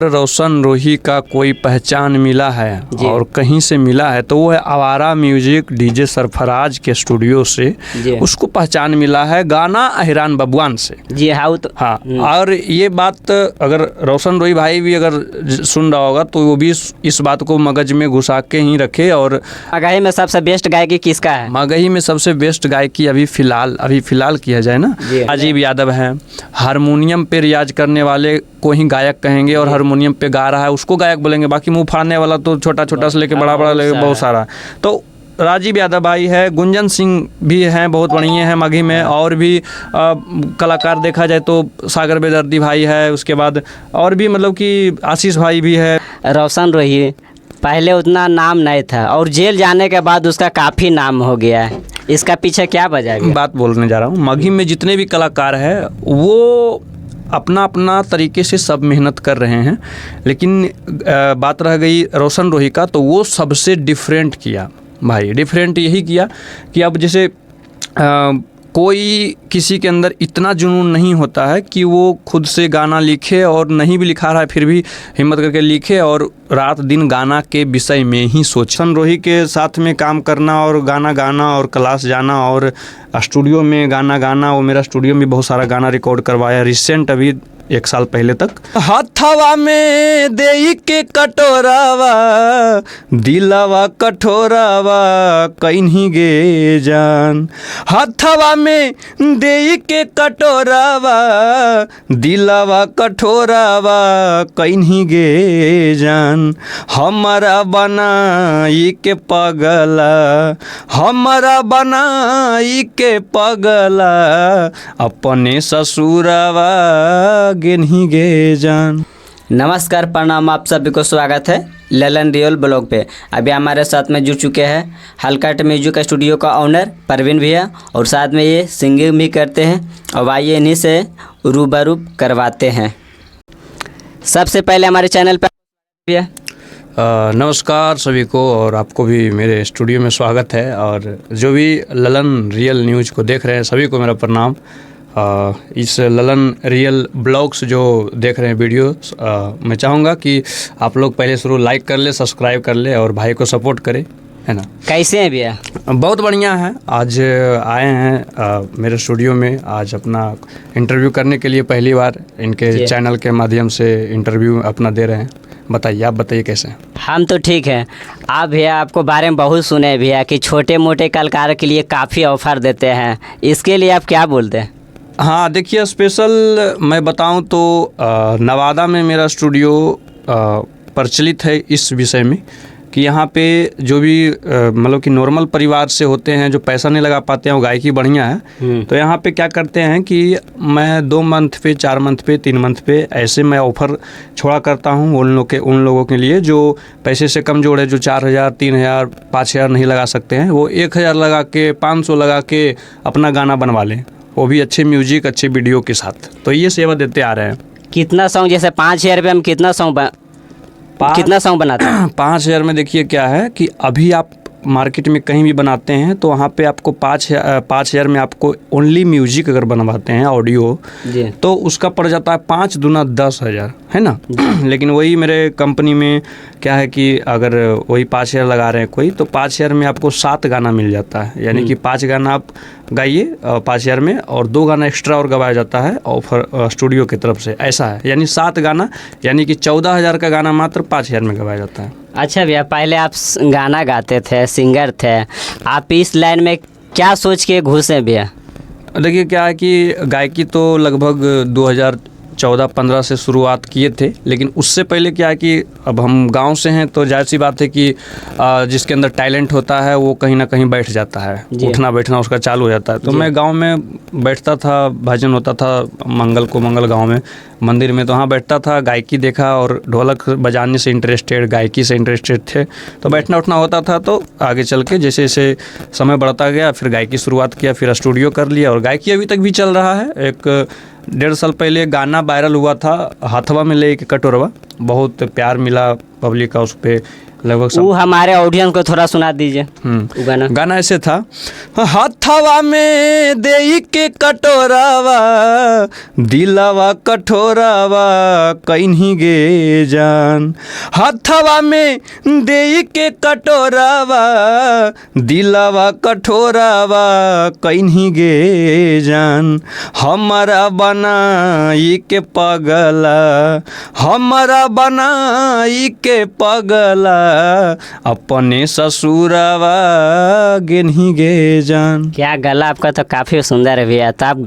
रोशन रोही का कोई पहचान मिला है और कहीं से मिला है तो वो है आवारा म्यूजिक डीजे सरफराज के स्टूडियो से उसको पहचान मिला है गाना अहिरान बबुआन से। जी हाँ तो हाँ, और ये बात अगर रोशन रोही भाई भी अगर सुन रहा होगा तो वो भी इस बात को मगज में घुसा के ही रखे। और मगही में सबसे बेस्ट गायकी किसका है? मगही में सबसे बेस्ट गायकी अभी फिलहाल किया जाए ना, अजीब यादव है। हारमोनियम पे रियाज करने वाले को ही गायक कहेंगे और हारमोनियम पे गा रहा है उसको गायक बोलेंगे। बाकी मुंह फाड़ने वाला तो छोटा छोटा से लेके बड़ा बड़ा लेके बहुत सारा। तो राजीव यादव भाई है, गुंजन सिंह भी हैं, बहुत बढ़िया है मगही में। और भी कलाकार देखा जाए तो सागर बेदर्दी भाई है, उसके बाद और भी मतलब कि आशीष भाई भी है। रोशन रोही पहले उतना नाम नहीं था और जेल जाने के बाद उसका काफ़ी नाम हो गया है, इसका पीछे क्या वजह है? बात बोलने जा रहा हूँ, मगही में जितने भी कलाकार हैं वो अपना अपना तरीके से सब मेहनत कर रहे हैं, लेकिन बात रह गई रोशन रोही का, तो वो सबसे डिफरेंट किया भाई। डिफरेंट यही किया कि अब जैसे कोई किसी के अंदर इतना जुनून नहीं होता है कि वो खुद से गाना लिखे, और नहीं भी लिखा रहा है फिर भी हिम्मत करके लिखे और रात दिन गाना के विषय में ही सोचे। रोशन रोही के साथ में काम करना और गाना गाना और क्लास जाना और स्टूडियो में गाना गाना, वो मेरा स्टूडियो में बहुत सारा गाना रिकॉर्ड करवाया रिसेंट अभी 1 साल पहले तक। हाथवा में देई के कटोरावा दिलावा कठोरावा कहीं गे जान, हाथवा में देई के कटोरावा दिलावा कठोरावा कहीं गे जान, हमारा बनाई के पगला हमारा बनाई के पगला अपने ससुरावा गेन्ही गे जान। नमस्कार, प्रणाम, आप सभी को स्वागत है ललन रियल ब्लॉग पे। अभी हमारे साथ में जुड़ चुके हैं हलकट म्यूजिक स्टूडियो का ओनर परवीन भैया, और साथ में ये सिंगिंग भी करते हैं। और आइए इन्हीं से रूबरू करवाते हैं। सबसे पहले हमारे चैनल पर भैया नमस्कार सभी को, और आपको भी मेरे स्टूडियो में स्वागत है। और जो भी ललन रियल न्यूज़ को देख रहे हैं सभी को मेरा प्रणाम। इस ललन रियल ब्लॉग्स जो देख रहे हैं वीडियो, मैं चाहूँगा कि आप लोग पहले शुरू लाइक कर ले, सब्सक्राइब कर ले और भाई को सपोर्ट करें, है ना। कैसे हैं भैया? बहुत बढ़िया है। आज आए हैं मेरे स्टूडियो में आज अपना इंटरव्यू करने के लिए, पहली बार इनके चैनल के माध्यम से इंटरव्यू अपना दे रहे हैं। बताइए, आप बताइए कैसे हैं? हम तो ठीक हैं। आप भैया आपको बारे में बहुत सुने हैं भैया कि छोटे मोटे कलाकार के लिए काफ़ी ऑफर देते हैं, इसके लिए आप क्या बोलते हैं? हाँ देखिए, स्पेशल मैं बताऊं तो नवादा में मेरा स्टूडियो प्रचलित है इस विषय में कि यहाँ पे जो भी मतलब कि नॉर्मल परिवार से होते हैं जो पैसा नहीं लगा पाते हैं, वो गायकी बढ़िया है, तो यहाँ पे क्या करते हैं कि मैं 2 मंथ पे, 4 मंथ पे, 3 मंथ पे ऐसे मैं ऑफ़र छोड़ा करता हूँ उन लोगों के लिए जो पैसे से कमज़ोर है, जो 4,000, 3,000, 5,000 नहीं लगा सकते हैं। वो 1,000 लगा के, 500 लगा के अपना गाना बनवा लें, वो भी अच्छे म्यूजिक, अच्छे वीडियो के साथ। तो ये सेवा देते आ रहे हैं। कितना सॉन्ग, जैसे 5,000 रुपये में कितना सॉन्ग बनाते हैं? 5,000 में देखिए क्या है कि अभी आप मार्केट में कहीं भी बनाते हैं तो वहाँ पे आपको 5,000 में आपको ओनली म्यूजिक अगर बनवाते हैं ऑडियो तो उसका पड़ जाता है 5 दूना 10,000, है ना। लेकिन वही मेरे कंपनी में क्या है कि अगर वही 5,000 लगा रहे हैं कोई, तो 5,000 में आपको 7 गाना मिल जाता है। यानी कि 5 गाना आप गाइए 5,000 में, और 2 गाना एक्स्ट्रा और गवाया जाता है ऑफर स्टूडियो की तरफ से। ऐसा है, यानी 7 गाना, यानी कि 14,000 का गाना मात्र 5,000 में गवाया जाता है। अच्छा भैया, पहले आप गाना गाते थे, सिंगर थे, आप इस लाइन में क्या सोच के घुसे भैया? देखिए क्या है कि गायकी तो लगभग 2014-15 से शुरुआत किए थे, लेकिन उससे पहले क्या है कि अब हम गांव से हैं तो जाहिर सी बात है कि जिसके अंदर टैलेंट होता है वो कहीं ना कहीं बैठ जाता है, उठना बैठना उसका चालू हो जाता है। तो मैं गांव में बैठता था, भजन होता था मंगल गांव में मंदिर में, तो वहाँ बैठता था, गायकी देखा और ढोलक बजाने से इंटरेस्टेड, गायकी से इंटरेस्टेड थे, तो बैठना उठना होता था। तो आगे चल के जैसे जैसे समय बढ़ता गया फिर गायकी शुरुआत किया, फिर स्टूडियो कर लिया, और गायकी अभी तक भी चल रहा है। 1-1.5 साल पहले गाना वायरल हुआ था, हाथवा में ले के कटोरवा, बहुत प्यार मिला पब्लिक का उस पर, लगभग सब। वो हमारे ऑडियंस को थोड़ा सुना दीजिए वो गाना। गाना ऐसे था, हथवा में देई के कटोरावा, दिलावा कठोरावा कहीं गे जान। हथवा में देई के कटोरावा, दिलावा कठोरावा कहीं गे जान। हमारा बनाई के पगला, हमारा बनाई के पगला, अपने ससुरावा गेन्ही गे जान। क्या गला आपका तो काफ़ी सुंदर है भैया। तो आप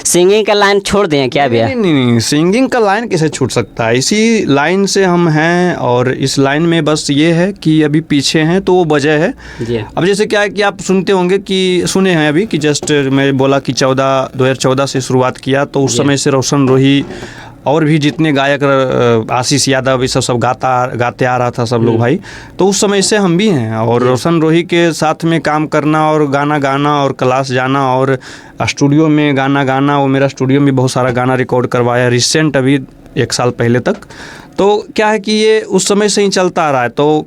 सिंगिंग का लाइन छोड़ दिए क्या भैया? नहीं, सिंगिंग का लाइन कैसे छूट सकता है, इसी लाइन से हम हैं। और इस लाइन में बस ये है कि अभी पीछे हैं तो वो वजह है। जी। अब जैसे क्या है कि आप सुनते होंगे कि सुने हैं अभी कि जस्ट मैं बोला कि 2014 से शुरुआत किया, तो उस समय से रोशन रोही और भी जितने गायक, आशीष यादव, ये सब गाते आ रहा था सब लोग भाई। तो उस समय से हम भी हैं, और रोशन रोही के साथ में काम करना और गाना गाना और क्लास जाना और स्टूडियो में गाना गाना। वो मेरा स्टूडियो में बहुत सारा गाना रिकॉर्ड करवाया रिसेंट, अभी 1 साल पहले तक। तो क्या है कि ये उस समय से ही चलता आ रहा है। तो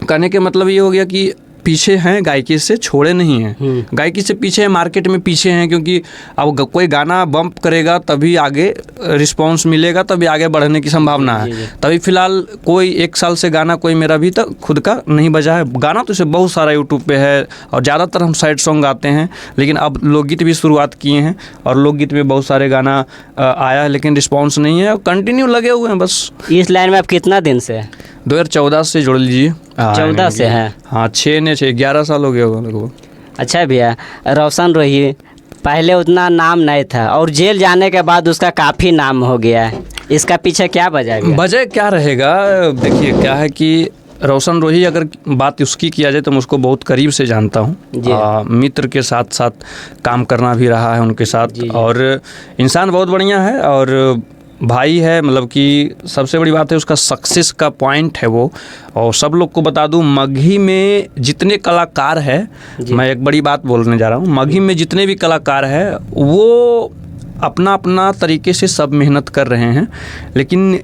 कहने के मतलब ये हो गया कि पीछे हैं, गायकी से छोड़े नहीं हैं, गायकी से पीछे हैं, मार्केट में पीछे हैं। क्योंकि अब कोई गाना बम्प करेगा तभी आगे रिस्पांस मिलेगा, तभी आगे बढ़ने की संभावना है। तभी फिलहाल कोई 1 साल से गाना कोई मेरा भी तक खुद का नहीं बजा है। गाना तो इसे बहुत सारा यूट्यूब पे है, और ज़्यादातर हम सैड सॉन्ग गाते हैं। लेकिन अब लोकगीत भी शुरुआत किए हैं, और लोकगीत में बहुत सारे गाना आया है, लेकिन रिस्पॉन्स नहीं है, और कंटिन्यू लगे हुए हैं बस। इस लाइन में आप कितना दिन से? 2014 से जोड़ लीजिए। 14 से है? हाँ, 11 साल हो गए होगा लगभग। अच्छा भैया, रोशन रोही पहले उतना नाम नहीं था, और जेल जाने के बाद उसका काफ़ी नाम हो गया है। इसका पीछे क्या वजह है? वजह क्या रहेगा, देखिए क्या है कि रोशन रोही, अगर बात उसकी किया जाए तो मैं उसको बहुत करीब से जानता हूँ। मित्र के साथ साथ काम करना भी रहा है उनके साथ। और इंसान बहुत बढ़िया है, और भाई है। मतलब कि सबसे बड़ी बात है उसका सक्सेस का पॉइंट है वो। और सब लोग को बता दूं, मगही में जितने कलाकार है, मैं एक बड़ी बात बोलने जा रहा हूँ, मगही में जितने भी कलाकार है वो अपना अपना तरीके से सब मेहनत कर रहे हैं। लेकिन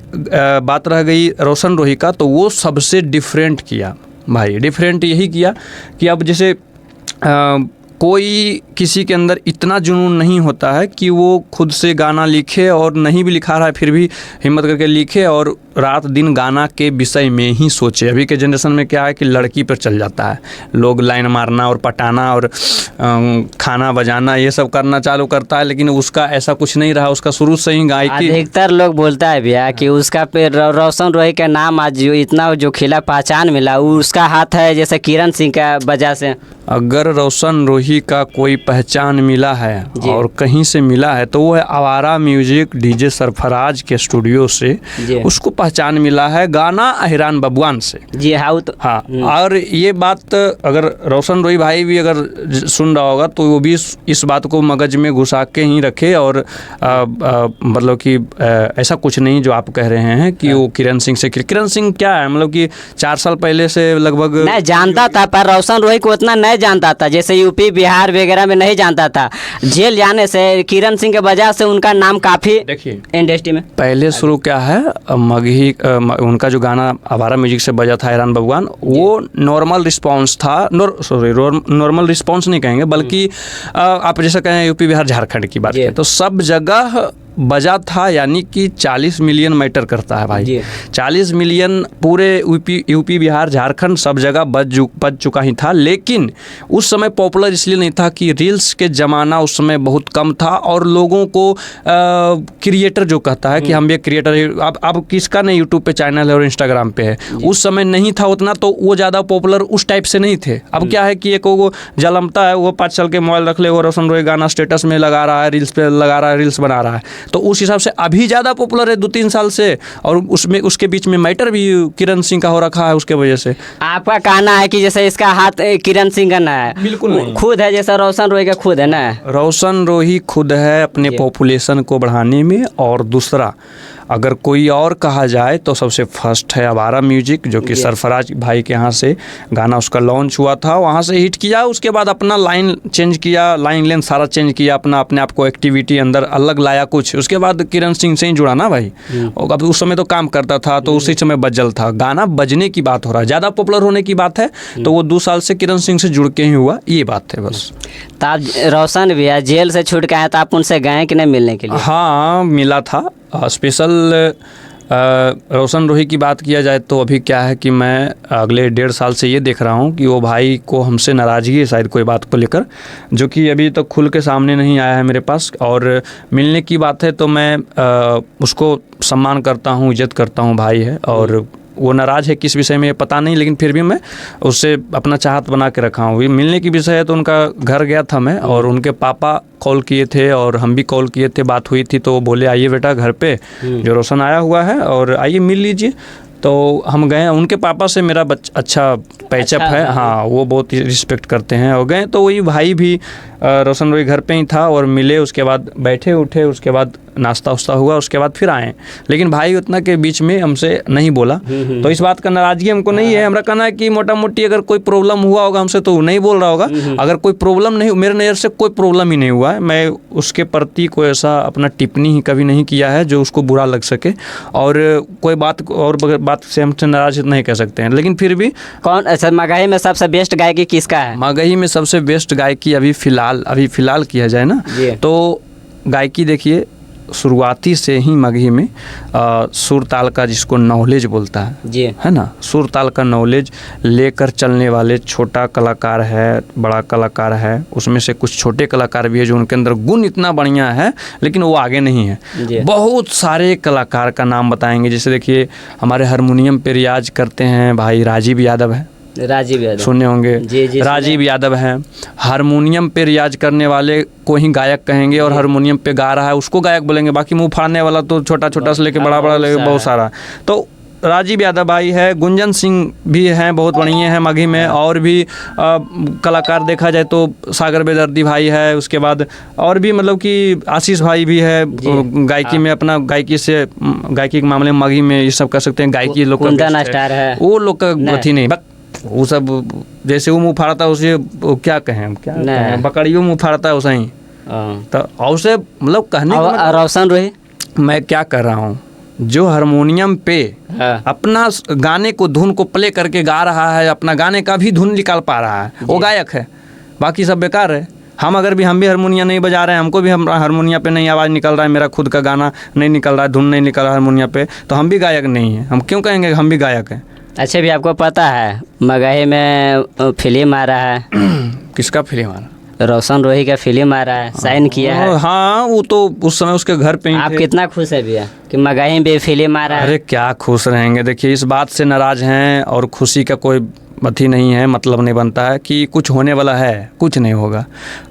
बात रह गई रोशन रोही का, तो वो सबसे डिफरेंट किया भाई। डिफरेंट यही किया कि अब जैसे कोई किसी के अंदर इतना जुनून नहीं होता है कि वो खुद से गाना लिखे, और नहीं भी लिखा रहा है फिर भी हिम्मत करके लिखे और रात दिन गाना के विषय में ही सोचे। अभी के जनरेशन में क्या है कि लड़की पर चल जाता है, लोग लाइन मारना और पटाना और खाना बजाना ये सब करना चालू करता है। लेकिन उसका ऐसा कुछ नहीं रहा, उसका शुरू से ही गायकी। अधिकतर लोग बोलता है भैया कि उसका पे रोशन रोही का नाम आज इतना जो खिला पहचान मिला, वो उसका हाथ है, जैसे किरण सिंह का वजह से। अगर रोशन रोही का कोई पहचान मिला है और कहीं से मिला है तो वो है आवारा म्यूजिक डीजे सरफराज के स्टूडियो से उसको पहचान मिला है, गाना अहिरान बबुआन से। जी हाँ, तो हाँ। और ये बात अगर रोशन रोही भाई भी अगर सुन रहा होगा तो वो भी इस बात को मगज में घुसा के ही रखे। और मतलब कि ऐसा कुछ नहीं जो आप कह रहे हैं कि वो किरण सिंह से। किरण सिंह क्या है, मतलब कि 4 साल पहले से लगभग नहीं जानता था, पर रोशन रोही को उतना नहीं जानता था, जैसे यूपी बिहार वगैरह में नहीं जानता था। जेल जाने से किरण सिंह के वजह से उनका नाम काफ़ी देखिए इंडस्ट्री में पहले शुरू क्या है, मगही उनका जो गाना आवारा म्यूजिक से बजा था अहिरान बबुआन, वो नॉर्मल रिस्पांस था। नॉर्मल रिस्पांस नहीं कहेंगे, बल्कि आप जैसा कहें यूपी बिहार झारखंड की बात करें तो सब जगह बजा था। यानी कि 40 मिलियन मैटर करता है भाई। 40 मिलियन पूरे यूपी बिहार झारखंड सब जगह बज चुका ही था। लेकिन उस समय पॉपुलर इसलिए नहीं था कि रील्स के ज़माना उस समय बहुत कम था, और लोगों को क्रिएटर जो कहता है कि हम भी क्रिएटर, अब किसका नहीं यूट्यूब पे चैनल है और इंस्टाग्राम पे है, उस समय नहीं था उतना, तो वो ज़्यादा पॉपुलर उस टाइप से नहीं थे। अब क्या है कि एक वो जलमता है, वो 5 साल के मोबाइल रख ले, वो रोशन रोही गाना स्टेटस में लगा रहा है, रील्स पे लगा रहा है, रील्स बना रहा है, तो उस हिसाब से अभी ज़्यादा पॉपुलर है 2-3 साल से। और उसमें उसके बीच में मैटर भी किरण सिंह का हो रखा है, उसके वजह से। आपका कहना है कि जैसे इसका हाथ किरण सिंह का ना है? बिल्कुल नहीं, खुद है, जैसा रोशन रोही का खुद है ना। रोशन रोही खुद है अपने पॉपुलेशन को बढ़ाने में। और दूसरा, अगर कोई और कहा जाए तो सबसे फर्स्ट है आवारा म्यूजिक, जो कि सरफराज भाई के यहाँ से गाना उसका लॉन्च हुआ था, वहाँ से हिट किया। उसके बाद अपना लाइन चेंज किया, लाइन लेंथ सारा चेंज किया, अपना अपने आप को एक्टिविटी अंदर अलग लाया कुछ। उसके बाद किरण सिंह से ही जुड़ा ना भाई, और अब उस समय तो काम करता था तो उसी समय बजल था। गाना बजने की बात हो रहा है, ज़्यादा पॉपुलर होने की बात है तो वो 2 साल से किरण सिंह से जुड़ के ही हुआ, ये बात है बस। तो आप रोशन भैया जेल से छूट के आए तो आप उनसे गए कि नहीं मिलने के लिए? हाँ मिला था स्पेशल। रोशन रोही की बात किया जाए तो अभी क्या है कि मैं अगले 1.5 साल से ये देख रहा हूँ कि वो भाई को हमसे नाराज़गी है शायद कोई बात को लेकर, जो कि अभी तक खुल के सामने नहीं आया है मेरे पास। और मिलने की बात है तो मैं उसको सम्मान करता हूँ, इज्जत करता हूँ, भाई है। और वो नाराज़ है किस विषय में पता नहीं, लेकिन फिर भी मैं उससे अपना चाहत बना के रखा हूँ। मिलने की विषय है तो उनका घर गया था मैं, और उनके पापा कॉल किए थे और हम भी कॉल किए थे, बात हुई थी, तो वो बोले आइए बेटा घर पे, जो रोशन आया हुआ है और आइए मिल लीजिए। तो हम गए, उनके पापा से मेरा अच्छा पैचअप है। हाँ वो बहुत ही रिस्पेक्ट करते हैं, और गए तो वही भाई भी रोशन रोही घर पे ही था और मिले। उसके बाद बैठे उठे, उसके बाद नाश्ता उस्ता हुआ, उसके बाद फिर आए। लेकिन भाई उतना के बीच में हमसे नहीं बोला, तो इस बात का नाराज़गी हमको नहीं है। हमारा कहना है कि मोटा मोटी अगर कोई प्रॉब्लम हुआ होगा हमसे तो नहीं बोल रहा होगा। अगर कोई प्रॉब्लम नहीं, मेरे नज़र से कोई प्रॉब्लम ही नहीं हुआ है, मैं उसके प्रति कोई ऐसा अपना टिप्पणी ही कभी नहीं किया है जो उसको बुरा लग सके, और कोई बात से हमसे नाराज नहीं कह सकते हैं। लेकिन फिर भी कौन अच्छा मगही में सबसे बेस्ट गायकी किसका है? मगही में सबसे बेस्ट गायकी अभी फ़िलहाल किया जाए ना तो गायकी देखिए, शुरुआती से ही मगही में सुर ताल का जिसको नॉलेज बोलता है ना, सुर ताल का नॉलेज लेकर चलने वाले छोटा कलाकार है, बड़ा कलाकार है, उसमें से कुछ छोटे कलाकार भी है जो उनके अंदर गुण इतना बढ़िया है लेकिन वो आगे नहीं है। बहुत सारे कलाकार का नाम बताएंगे, जैसे देखिए हमारे हारमोनियम पे रियाज करते हैं भाई राजीव यादव है, सुने होंगे, राजीव यादव हैं। हारमोनियम पे रियाज करने वाले को ही गायक कहेंगे, और हारमोनियम पे गा रहा है उसको गायक बोलेंगे। बाकी मुंह फाड़ने वाला तो छोटा छोटा से लेके बड़ा बड़ा लेके बहुत सारा। तो राजीव यादव भाई है, गुंजन सिंह भी हैं, बहुत बढ़िया हैं मगही में। और भी कलाकार देखा जाए तो सागर बेदर्दी भाई है, उसके बाद और भी मतलब कि आशीष भाई भी है गायकी में, अपना गायकी के मामले में मगही में ये सब कर सकते हैं। गायकी लोग का स्टार है, वो लोग का गति नहीं, वो सब जैसे वो मुँह फाड़ता है उसे क्या कहें, बकरियों मुँह फाड़ता है उसे ही, तो उसे मतलब कहने का रोशन रोही मैं क्या कर रहा हूँ, जो हारमोनियम पे अपना गाने को धुन को प्ले करके गा रहा है, अपना गाने का भी धुन निकाल पा रहा है, वो गायक है। बाकी सब बेकार है। हम भी हारमोनिया नहीं बजा रहे हैं, हमको भी हम हारमोनिया पे नहीं आवाज़ निकल रहा है, मेरा खुद का गाना नहीं निकल रहा है, धुन नहीं निकल रहा है हारमोनिया पे, तो हम भी गायक नहीं हैं। हम क्यों कहेंगे हम भी गायक हैं? अच्छा भी आपको पता है मगही में फिल्म आ रहा है? किसका फिल्म आ रहा है? रोशन रोही का फिल्म आ रहा है, साइन किया है। हाँ वो तो उस समय उसके घर पे ही आप कितना खुश है भैया कि मगही में फिल्म आ रहा है? अरे क्या खुश रहेंगे, देखिए इस बात से नाराज़ हैं, और खुशी का कोई अथी नहीं है, मतलब नहीं बनता है कि कुछ होने वाला है, कुछ नहीं होगा।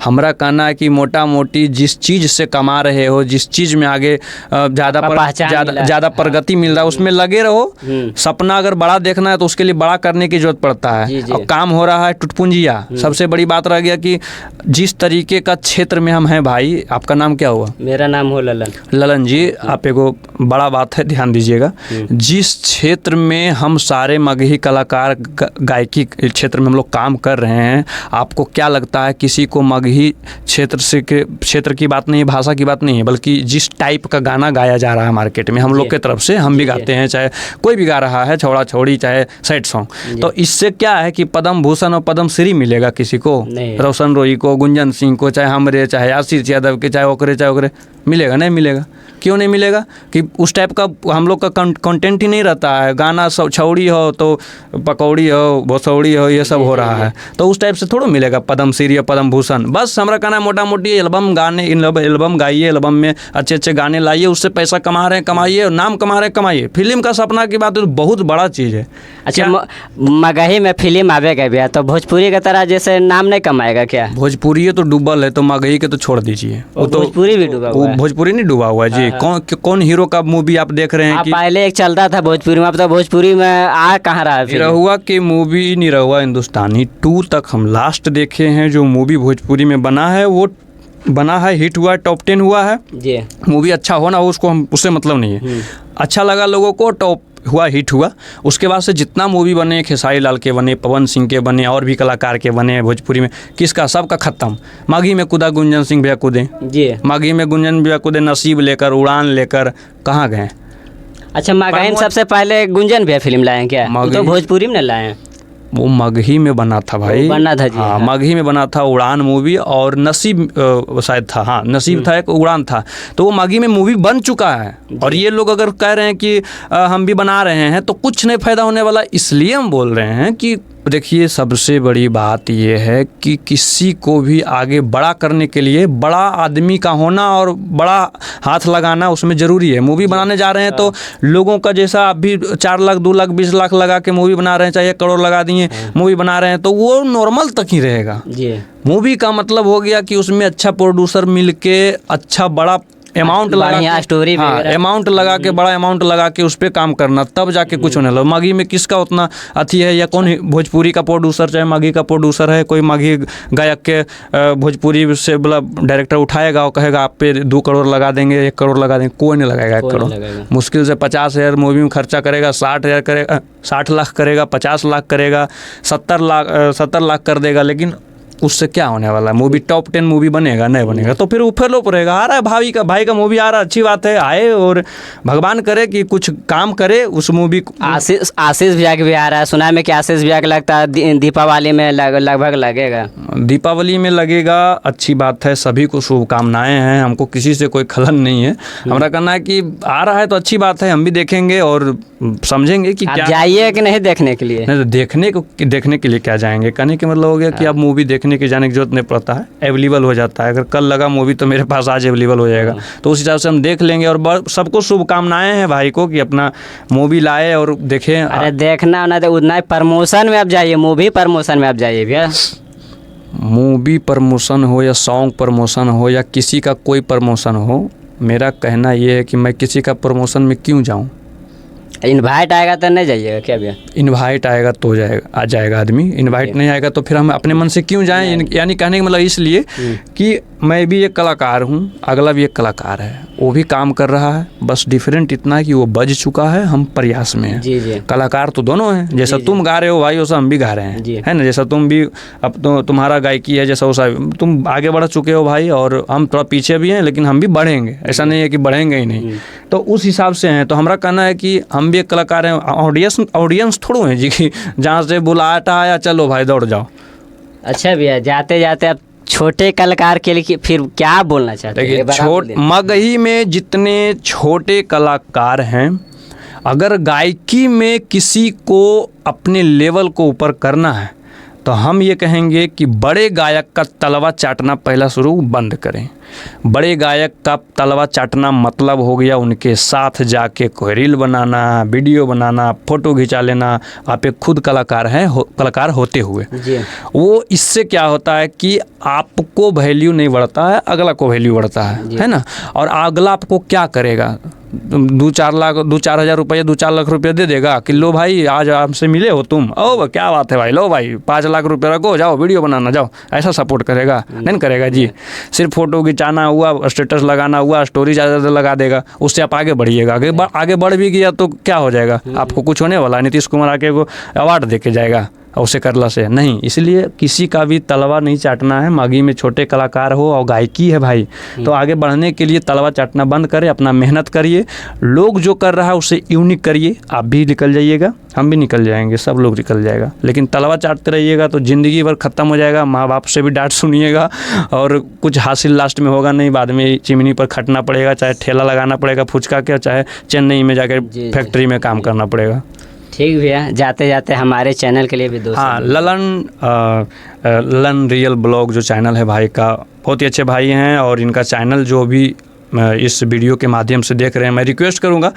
हमारा कहना है कि मोटा मोटी जिस चीज़ से कमा रहे हो, जिस चीज़ में आगे ज़्यादा प्रगति मिल रहा है उसमें लगे रहो। सपना अगर बड़ा देखना है तो उसके लिए बड़ा करने की जरूरत पड़ता है। और काम हो रहा है टुटपुंजिया। सबसे बड़ी बात रह गया कि जिस तरीके का क्षेत्र में हम हैं भाई, आपका नाम क्या हुआ? मेरा नाम हो ललन जी। आप एगो बड़ा बात है, ध्यान दीजिएगा, जिस क्षेत्र में हम सारे मगही कलाकार गायकी क्षेत्र में हम लोग काम कर रहे हैं, आपको क्या लगता है किसी को मगही क्षेत्र की बात नहीं है, भाषा की बात नहीं है, बल्कि जिस टाइप का गाना गाया जा रहा है मार्केट में हम लोग के तरफ से, हम भी गाते हैं, चाहे कोई भी गा रहा है, छोड़ा छोड़ी चाहे सैड सॉन्ग, तो इससे क्या है कि पद्म भूषण और पद्म श्री मिलेगा किसी को? रोशन रोही को, गुंजन सिंह को, चाहे हमरे, चाहे आशीष यादव के, चाहे ओकरे मिलेगा? नहीं मिलेगा। क्यों नहीं मिलेगा? कि उस टाइप का हम लोग का कंटेंट ही नहीं रहता है। गाना सब छौड़ी हो तो पकौड़ी हो, भोसौड़ी हो, ये सब हो रहा है, तो उस टाइप से थोड़ा मिलेगा पद्म श्री या पद्म भूषण। बस हमारा कहना है मोटा मोटी एल्बम गाइए, एल्बम में अच्छे अच्छे गाने लाइए, उससे पैसा कमा रहे हैं कमाइए, नाम कमा रहे हैं कमाइए। फिल्म का सपना की बात है तो बहुत बड़ा चीज़ है। अच्छा मगही में फिल्म आवेगा भैया, तो भोजपुरी की तरह जैसे नाम नहीं कमाएगा क्या? भोजपुरी तो डूबल है, तो मगही के तो छोड़ दीजिए। वो तो भोजपुरी भी डूबा हुआ है। भोजपुरी नहीं डूबा हुआ है जी। कौन हीरो का मूवी आप देख रहे हैं कि पहले एक चलता था भोजपुरी में, अब तो भोजपुरी में आ कहाँ रहा है? निरहुआ की मूवी, निरहुआ हिंदुस्तानी 2 तक हम लास्ट देखे हैं। जो मूवी भोजपुरी में बना है वो बना है, हिट हुआ है, टॉप 10 हुआ है। जी मूवी अच्छा हो ना हो उसको हम उससे मतलब नहीं है, अच्छा लगा लोगों को, टॉप हुआ, हिट हुआ। उसके बाद से जितना मूवी बने, खेसारी लाल के बने, पवन सिंह के बने, और भी कलाकार के बने भोजपुरी में, किसका सबका ख़त्म। माघी में कूदा गुंजन सिंह भैया कूदे, जी। माघी में गुंजन भैया कूदे, नसीब लेकर, उड़ान लेकर, कहाँ गए। अच्छा, मगही सबसे पहले गुंजन भैया फिल्म लाए हैं क्या? वो तो भोजपुरी में लाए हैं। वो मगही में बना था भाई, बना था जी। हाँ, मगही में बना था, उड़ान मूवी, और नसीब शायद था, हाँ नसीब था, एक उड़ान था। तो वो मगही में मूवी बन चुका है, और ये लोग अगर कह रहे हैं कि हम भी बना रहे हैं, तो कुछ नहीं फ़ायदा होने वाला। इसलिए हम बोल रहे हैं कि देखिए, सबसे बड़ी बात ये है कि किसी को भी आगे बड़ा करने के लिए बड़ा आदमी का होना और बड़ा हाथ लगाना उसमें ज़रूरी है। मूवी बनाने जा रहे हैं तो लोगों का जैसा आप भी 4 लाख 2 लाख 20 लाख लगा के मूवी बना रहे हैं, चाहे 1 करोड़ लगा दिए मूवी बना रहे हैं, तो वो नॉर्मल तक ही रहेगा। मूवी का मतलब हो गया कि उसमें अच्छा प्रोड्यूसर मिल के अच्छा बड़ा अमाउंट लगा, स्टोरी, हाँ, अमाउंट लगा के, बड़ा अमाउंट लगा के उस पर काम करना, तब जाके कुछ होने लगा। माघी में किसका उतना अथी है, या कौन भोजपुरी का प्रोड्यूसर, चाहे माघी का प्रोड्यूसर है, कोई माघी गायक के भोजपुरी से मतलब डायरेक्टर उठाएगा और कहेगा आप पे 2 करोड़ लगा देंगे, 1 करोड़ लगा देंगे, कोई नहीं लगाएगा 1 करोड़। मुश्किल से 50,000 मूवी में खर्चा करेगा, 60,000 करेगा, 60 लाख करेगा, 50 लाख करेगा, 70 लाख कर देगा, लेकिन उससे क्या होने वाला है। मूवी टॉप 10 मूवी बनेगा, नहीं बनेगा तो फिर ऊपर रहेगा। आ रहा है भाई का मूवी आ रहा है, अच्छी बात है, आए, और भगवान करे कि कुछ काम करे उस मूवी को। आशीष भैया भी आ रहा है, सुना है मैं कि आशीष भैया का लगता है दीपावली में लगभग लगेगा। दीपावली में लगेगा, अच्छी बात है, सभी को शुभकामनाएं हैं, हमको किसी से कोई खलन नहीं है। हमारा कहना है कि आ रहा है तो अच्छी बात है, हम भी देखेंगे और समझेंगे कि क्या जाइए कि नहीं देखने के लिए। नहीं, देखने के लिए क्या जाएंगे, कहने के मतलब हो गया कि अब मूवी देखने के जाने की जरूरत नहीं पड़ता है, अवेलेबल हो जाता है। अगर कल लगा मूवी तो मेरे पास आज अवेलेबल हो जाएगा, तो उस हिसाब से हम देख लेंगे। और सबको शुभकामनाएं हैं भाई को कि अपना मूवी लाए और देखें। अरे देखना ना, उतना प्रमोशन में आप जाइए, मूवी प्रमोशन में आप जाइए भैया। मूवी प्रमोशन हो या सॉन्ग प्रमोशन हो या किसी का कोई प्रमोशन हो, मेरा कहना ये है कि मैं किसी का प्रमोशन में क्यों जाऊँ। इनवाइट आएगा तो नहीं जाइएगा क्या भैया? इनवाइट आएगा तो आ जाएगा आदमी, इनवाइट नहीं आएगा तो फिर हम अपने मन से क्यों जाएं। यानी कहने का मतलब इसलिए कि मैं भी एक कलाकार हूँ, अगला भी एक कलाकार है, वो भी काम कर रहा है, बस डिफरेंट इतना है कि वो बज चुका है, हम प्रयास में हैं। कलाकार तो दोनों हैं, जैसा तुम गा रहे हो भाई वैसा हम भी गा रहे हैं, है ना। जैसा तुम भी, अब तो तुम्हारा गायकी है जैसा वैसा तुम आगे बढ़ चुके हो भाई, और हम थोड़ा पीछे भी हैं, लेकिन हम भी बढ़ेंगे, ऐसा नहीं है कि बढ़ेंगे ही नहीं। तो उस हिसाब से हैं। तो हमारा कहना है कि हम भी एक कलाकार हैं, ऑडियंस थोड़ा है जी कि जहाँ से बुलाटा आया चलो भाई दौड़ जाओ। अच्छा भैया, जाते जाते आप छोटे कलाकार के लिए फिर क्या बोलना चाहते हैं? मगही में जितने छोटे कलाकार हैं, अगर गायकी में किसी को अपने लेवल को ऊपर करना है तो हम ये कहेंगे कि बड़े गायक का तलवा चाटना पहला शुरू बंद करें। बड़े गायक का तलवा चाटना मतलब हो गया उनके साथ जाके कोई रील बनाना, वीडियो बनाना, फोटो खिंचा लेना। आप एक खुद कलाकार हैं, कलाकार होते हुए वो, इससे क्या होता है कि आपको वैल्यू नहीं बढ़ता है, अगला को वैल्यू बढ़ता है ना। और अगला आपको क्या करेगा, 2-4 हज़ार रुपये, 2-4 लाख रुपये दे देगा कि लो भाई आज हमसे मिले हो तुम, ओ क्या बात है भाई, लो भाई 5 लाख रुपये रखो, जाओ वीडियो बनाना जाओ, ऐसा सपोर्ट करेगा? नहीं करेगा जी। सिर्फ फोटो खिंचाना हुआ, स्टेटस लगाना हुआ, स्टोरी ज़्यादा लगा देगा, उससे आप आगे बढ़िएगा। आगे बढ़ भी गया तो क्या हो जाएगा, आपको कुछ होने वाला है? नीतीश कुमार आके को अवार्ड दे के जाएगा उसे करला से नहीं। इसलिए किसी का भी तलवा नहीं चाटना है। माघी में छोटे कलाकार हो और गायकी है भाई, तो आगे बढ़ने के लिए तलवा चाटना बंद करें, अपना मेहनत करिए। लोग जो कर रहा है उसे यूनिक करिए, आप भी निकल जाइएगा, हम भी निकल जाएंगे, सब लोग निकल जाएगा। लेकिन तलवा चाटते रहिएगा तो ज़िंदगी भर ख़त्म हो जाएगा, माँ बाप से भी डांट सुनिएगा और कुछ हासिल लास्ट में होगा नहीं। बाद में चिमनी पर खटना पड़ेगा, चाहे ठेला लगाना पड़ेगा फुचका के, चाहे चेन्नई में जाकर फैक्ट्री में काम करना पड़ेगा। ठीक भैया, जाते जाते हमारे चैनल के लिए भी दोस्त। हाँ, ललन रियल ब्लॉग जो चैनल है भाई का, बहुत ही अच्छे भाई हैं। और इनका चैनल जो भी इस वीडियो के माध्यम से देख रहे हैं, मैं रिक्वेस्ट करूंगा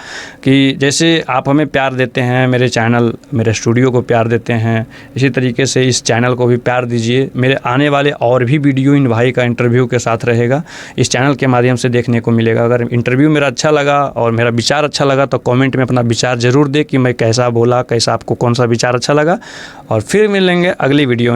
कि जैसे आप हमें प्यार देते हैं, मेरे चैनल, मेरे स्टूडियो को प्यार देते हैं, इसी तरीके से इस चैनल को भी प्यार दीजिए। मेरे आने वाले और भी वीडियो इन भाई का इंटरव्यू के साथ रहेगा, इस चैनल के माध्यम से देखने को मिलेगा। अगर इंटरव्यू मेरा अच्छा लगा और मेरा विचार अच्छा लगा तो कॉमेंट में अपना विचार ज़रूर दें कि मैं कैसा बोला, कैसा आपको कौन सा विचार अच्छा लगा। और फिर मिलेंगे अगली वीडियो में।